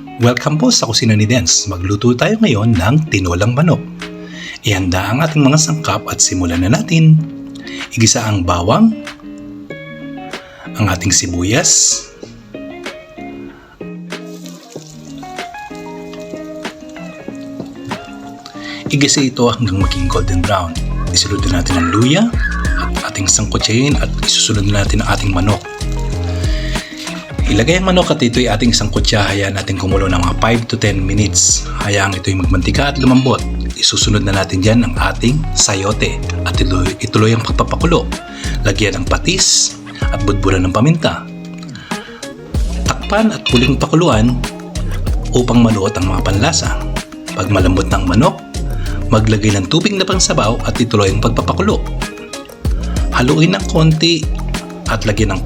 Welcome po sa kusina ni Dens. Magluto tayo ngayon ng tinolang manok. Ihanda ang ating mga sangkap at simulan na natin. Igisa ang bawang, ang ating sibuyas, igisa ito hanggang maging golden brown. Isulod natin ang luya at ating sangkutsahin at isusunod natin ang ating manok. Ilagay ang manok at ito'y ating sangkutsa. Hayaan natin kumulo ng mga 5 to 10 minutes. Hayaan ito'y magmantika at lumambot. Isusunod na natin dyan ang ating sayote at ituloy ang pagpapakulo. Lagyan ng patis at budburan ng paminta. Takpan at huling pakuluan upang maluot ang mga panlasa. Pag malambot ng manok, maglagay ng tubig na pangsabaw at ituloy ang pagpapakulo. Haluin ng konti at lagyan ng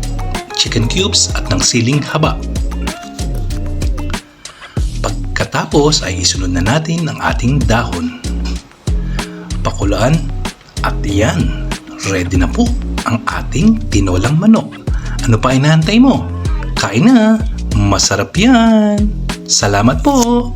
chicken cubes at ng siling haba. Pagkatapos ay isunod na natin ang ating dahon. Pakuluan at yan, ready na po ang ating tinolang manok. Ano pa inaantay mo? Kain na! Masarap yan! Salamat po!